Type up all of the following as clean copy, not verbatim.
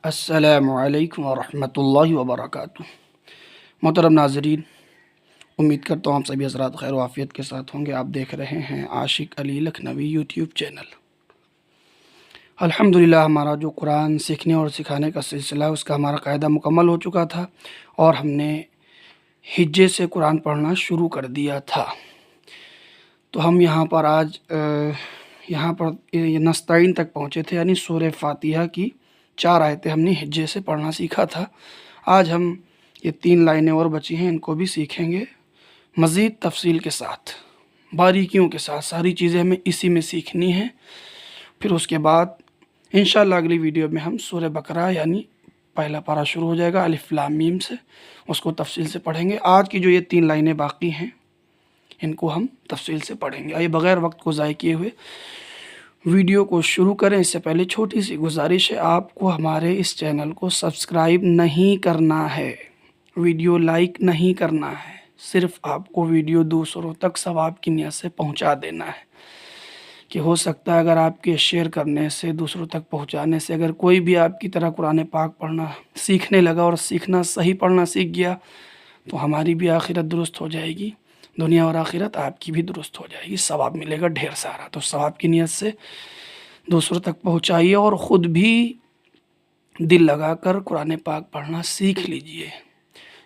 السلام علیکم ورحمۃ اللہ وبرکاتہ۔ محترم ناظرین، امید کرتا ہوں آپ سبھی حضرات خیر و عافیت کے ساتھ ہوں گے۔ آپ دیکھ رہے ہیں عاشق علی لکھنوی یوٹیوب چینل۔ الحمدللہ ہمارا جو قرآن سیکھنے اور سکھانے کا سلسلہ ہے اس کا ہمارا قاعدہ مکمل ہو چکا تھا اور ہم نے ہجے سے قرآن پڑھنا شروع کر دیا تھا۔ تو ہم یہاں پر آج نستعین تک پہنچے تھے، یعنی سورہ فاتحہ کی 4 آیتیں ہم نے ہجے سے پڑھنا سیکھا تھا۔ آج ہم یہ 3 لائنیں اور بچی ہیں، ان کو بھی سیکھیں گے مزید تفصیل کے ساتھ، باریکیوں کے ساتھ۔ ساری چیزیں ہمیں اسی میں سیکھنی ہیں۔ پھر اس کے بعد انشاءاللہ اگلی ویڈیو میں ہم سورہ بقرہ یعنی پہلا پارہ شروع ہو جائے گا الف لام میم سے، اس کو تفصیل سے پڑھیں گے۔ آج کی جو یہ 3 لائنیں باقی ہیں ان کو ہم تفصیل سے پڑھیں گے۔ آئیے بغیر وقت کو ضائع کیے ہوئے ویڈیو کو شروع کریں۔ اس سے پہلے چھوٹی سی گزارش ہے، آپ کو ہمارے اس چینل کو سبسکرائب نہیں کرنا ہے، ویڈیو لائک نہیں کرنا ہے، صرف آپ کو ویڈیو دوسروں تک ثواب کی نیت سے پہنچا دینا ہے کہ ہو سکتا ہے اگر آپ کے شیئر کرنے سے، دوسروں تک پہنچانے سے، اگر کوئی بھی آپ کی طرح قرآن پاک پڑھنا سیکھنے لگا اور سیکھنا صحیح پڑھنا سیکھ گیا تو ہماری بھی آخرت درست ہو جائے گی، دنیا اور آخرت آپ کی بھی درست ہو جائے گی، ثواب ملے گا ڈھیر سارا۔ تو ثواب کی نیت سے دوسروں تک پہنچائیے اور خود بھی دل لگا کر قرآن پاک پڑھنا سیکھ لیجئے۔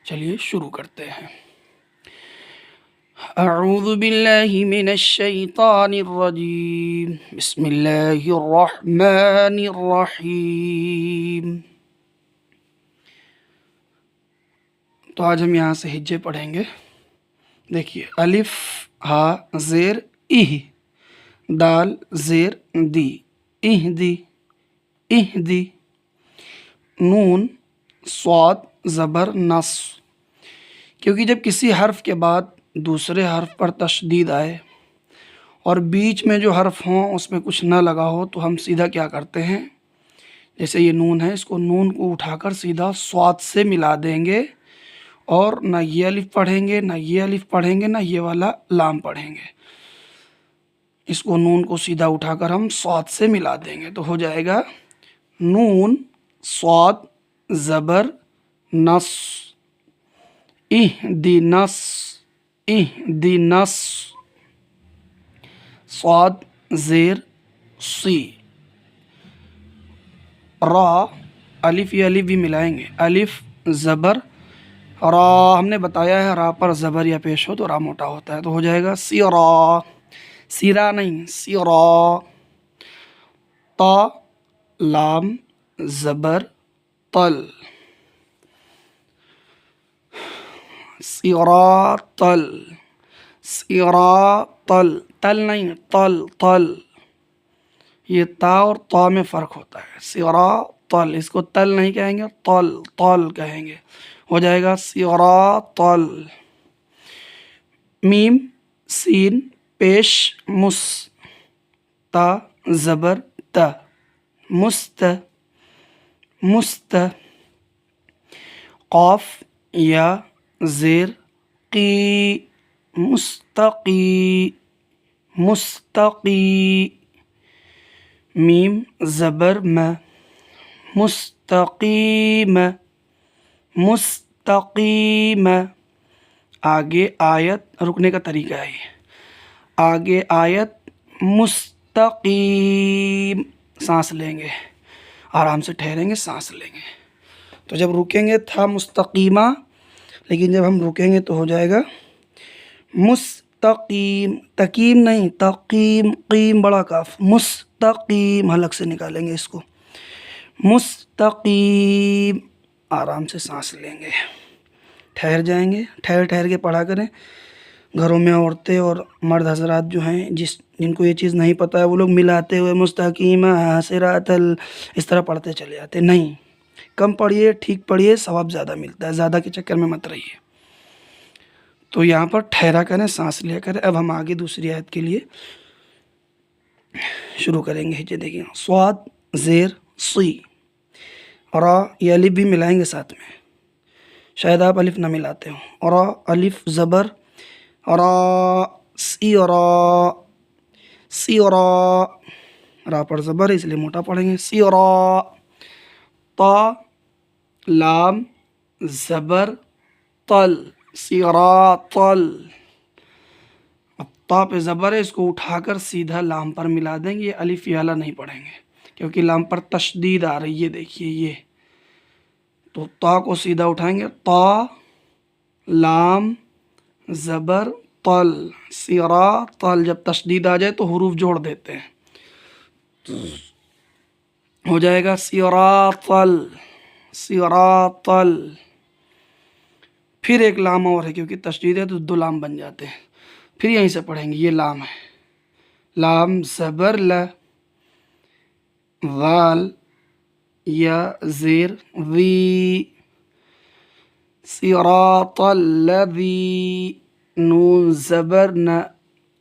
چلیے شروع کرتے ہیں۔ اعوذ باللہ من الشیطان الرجیم، بسم اللہ الرحمن الرحیم۔ تو آج ہم یہاں سے ہجے پڑھیں گے۔ دیکھیے، الف ہا زیر اہ، دال زیر دی، اہدی اہدی، نون صاد زبر نص۔ کیونکہ جب کسی حرف کے بعد دوسرے حرف پر تشدید آئے اور بیچ میں جو حرف ہوں اس میں کچھ نہ لگا ہو تو ہم سیدھا کیا کرتے ہیں، جیسے یہ نون ہے، اس کو نون کو اٹھا کر سیدھا صاد سے ملا دیں گے اور نہ یہ الف پڑھیں گے، نہ یہ الف پڑھیں گے، نہ یہ والا لام پڑھیں گے۔ اس کو نون کو سیدھا اٹھا کر ہم صاد سے ملا دیں گے تو ہو جائے گا نون صاد زبر نص، اہدنس اہدنس، صاد زیر سی، را الف یہ الف بھی ملائیں گے، الف زبر را، ہم نے بتایا ہے را پر زبر یا پیش ہو تو را موٹا ہوتا ہے، تو ہو جائے گا سیرا، سیرا نہیں سیرا، تا لام زبر تل، صراطل صراطل، تل نہیں تل تل، یہ تا اور تا میں فرق ہوتا ہے، صراطل، اس کو تل نہیں کہیں گے، تل تل کہیں گے، ہو جائے گا صراطل۔ میم سین پیش مس، تا زبر تا، مست مست، قاف یا زیر قی، مستقی مستقی، میم زبر م، مستقیم مستقیم۔ آگے آیت، رکنے کا طریقہ ہے یہ، آگے آیت مستقیم، سانس لیں گے، آرام سے ٹھہریں گے، سانس لیں گے۔ تو جب رکیں گے تھا مستقیمہ، لیکن جب ہم رکیں گے تو ہو جائے گا مستقیم، تقیم نہیں تقیم، قیم بڑا کاف، مستقیم، حلق سے نکالیں گے اس کو، مستقیم، آرام سے سانس لیں گے، ٹھہر جائیں گے، ٹھہر ٹھہر کے پڑھا کریں۔ گھروں میں عورتیں اور مرد حضرات جو ہیں جن کو یہ چیز نہیں پتہ ہے وہ لوگ ملاتے ہوئے مستقیمہ صراطل اس طرح پڑھتے چلے جاتے، نہیں، کم پڑھیے، ٹھیک پڑھیے، ثواب زیادہ ملتا ہے، زیادہ کے چکر میں مت رہیے۔ تو یہاں پر ٹھہرا کریں، سانس لیا کریں۔ اب ہم آگے دوسری آیت کے لیے شروع کریں گے۔ ہجے دیکھیں، صاد زیر سی، را یہ الف بھی ملائیں گے ساتھ میں، شاید آپ الف نہ ملاتے ہوں، را الف زبر را، سیرا سیرا، را پر زبر ہے اس لیے موٹا پڑھیں گے، سیرا، تا لام زبر تل صراطل. اب تا پہ زبر ہے، اس کو اٹھا کر سیدھا لام پر ملا دیں گے. یہ الف یا لا نہیں پڑھیں گے کیونکہ لام پر تشدید آ رہی ہے. دیکھیے یہ تو تا کو سیدھا اٹھائیں گے. تا لام زبر تل صراطل. جب تشدید آ جائے تو حروف جوڑ دیتے ہیں، ہو جائے گا صراطل صراطل. پھر ایک لام اور ہے، کیونکہ تشدید ہے تو دو لام بن جاتے ہیں. پھر یہیں سے پڑھیں گے. یہ لام ہے، لام زبر ل، ذال یا زیر وی، صراط الذی، نون زبر ن،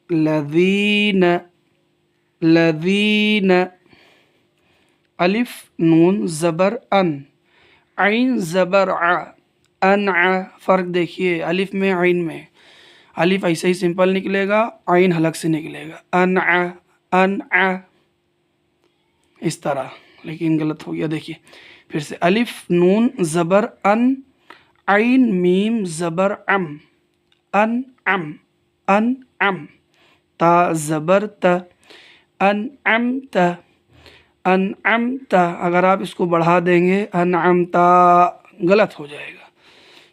لذین لذین، الف نون زبر ان، عین زبر ع، انع. فرق دیکھیے الف میں عین میں، الف ایسے ہی سمپل نکلے گا، عین حلق سے نکلے گا. انع انع اس طرح، لیکن غلط ہو گیا. دیکھیے پھر سے، الف نون زبر ان، عین میم زبر ام، ان ام ان ام. تا زبر ت، انعمت انعمت. اگر آپ اس کو بڑھا دیں گے انعمتا، غلط ہو جائے گا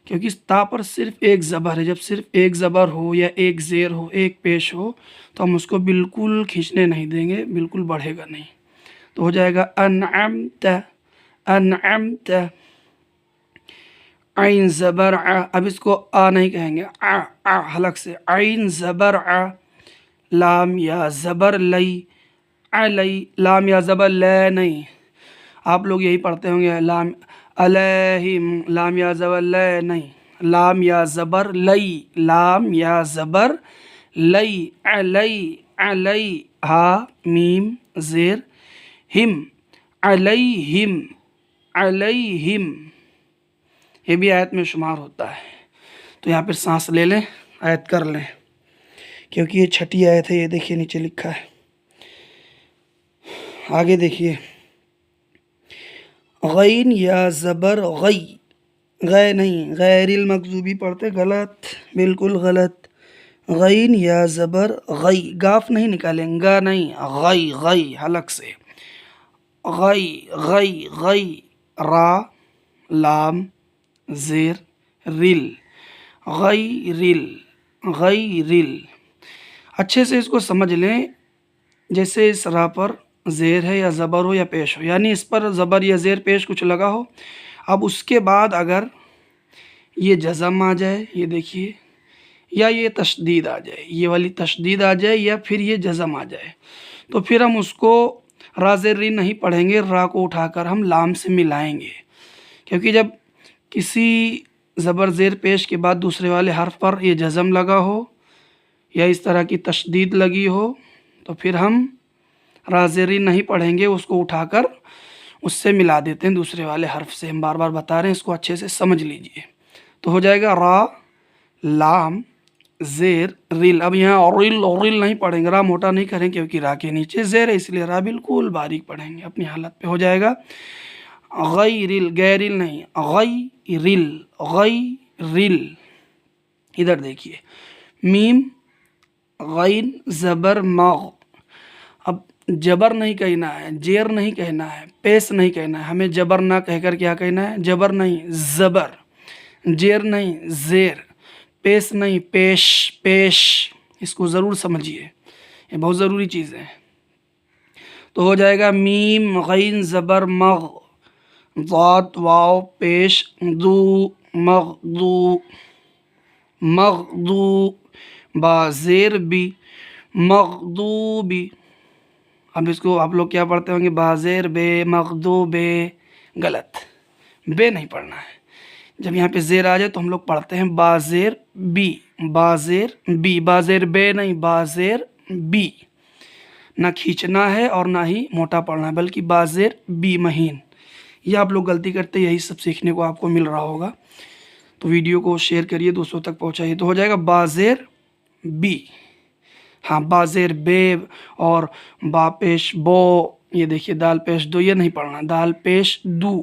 کیونکہ اس تا پر صرف ایک زبر ہے. جب صرف ایک زبر ہو یا ایک زیر ہو، ایک پیش ہو، تو ہم اس کو بالکل کھینچنے نہیں دیں گے، بالکل بڑھے گا نہیں. تو ہو جائے گا انعمت انعمت. عین زبر ع، اب اس کو آ نہیں کہیں گے، ع حلق سے، عین زبر ع. لام یا زبر لئی، علی، لام یا زبر لے نہیں. آپ لوگ یہی پڑھتے ہوں گے لام علیہم، لام یا زبر لے نہیں، لام یا زبر لئی، لام یا زبر لئی، علی علی، ہا میم زیر ہم، علیہم علیہم. یہ بھی آیت میں شمار ہوتا ہے. تو یہاں پہ سانس لے لیں، آیت کر لیں، کیونکہ یہ چھٹی آیت ہے. یہ دیکھیے نیچے لکھا ہے. آگے دیکھیے، غین یا زبر غی، غے نہیں، غیر المغضوبی پڑھتے، غلط، بالکل غلط. غین یا زبر غی، گاف نہیں نکالیں، گا نہیں، غی غی حلق سے، غی غی غی. را لام زیر رل، غی رل غی رل. اچھے سے اس کو سمجھ لیں، جیسے اس را پر زیر ہے یا زبر ہو یا پیش ہو، یعنی اس پر زبر یا زیر پیش کچھ لگا ہو. اب اس کے بعد اگر یہ جزم آ جائے، یہ دیکھیے، یا یہ تشدید آ جائے، یہ والی تشدید آ جائے، یا پھر یہ جزم آ جائے، تو پھر ہم اس کو را زیر ری نہیں پڑھیں گے، را کو اٹھا کر ہم لام سے ملائیں گے. کیونکہ جب کسی زبر زیر پیش کے بعد دوسرے والے حرف پر یہ جزم لگا ہو یا اس طرح کی تشدید لگی ہو، تو پھر ہم را زیر ری نہیں پڑھیں گے، اس کو اٹھا کر اس سے ملا دیتے ہیں دوسرے والے حرف سے. ہم بار بار بتا رہے ہیں، اس کو اچھے سے سمجھ لیجئے. تو ہو جائے گا را لام زیر ریل. اب یہاں ریل ریل نہیں پڑھیں گے، را موٹا نہیں کریں کیونکہ را کے نیچے زیر ہے، اس لیے را بالکل باریک پڑھیں گے اپنی حالت پہ. ہو جائے گا غیرل، غیرل نہیں، غیرل غیرل. ادھر دیکھیے، میم غین زبر مغ. اب جبر نہیں کہنا ہے، جیر نہیں کہنا ہے، پیس نہیں کہنا ہے. ہمیں جبر نہ کہہ کر کیا کہنا ہے؟ جبر نہیں زبر، جیر نہیں زیر، پیس نہیں پیش پیش. اس کو ضرور سمجھیے، یہ بہت ضروری چیز ہے. تو ہو جائے گا میم غین زبر مغ، ضاد واو پیش دو، مغدو مغدو، با زیر بی، مغدوبی. اب اس کو آپ لوگ کیا پڑھتے ہوں گے؟ با زیر بے، مغدوبے. غلط، بے نہیں پڑھنا ہے. جب یہاں پہ زیر آ جائے تو ہم لوگ پڑھتے ہیں با زیر بی، با زیر بی، با زیر بے نہیں، با زیر بی. نہ کھینچنا ہے اور نہ ہی موٹا پڑھنا ہے، بلکہ با زیر بی مہین. یہ آپ لوگ غلطی کرتے، یہی سب سیکھنے کو آپ کو مل رہا ہوگا. تو ویڈیو کو شیئر کریے، دوستوں تک پہنچائیے. تو ہو جائے گا با زیر بی. ہاں، با زیر بے اور با پیش بو. یہ دیکھیے دال پیش دو، یہ نہیں پڑھنا، دال پیش دو.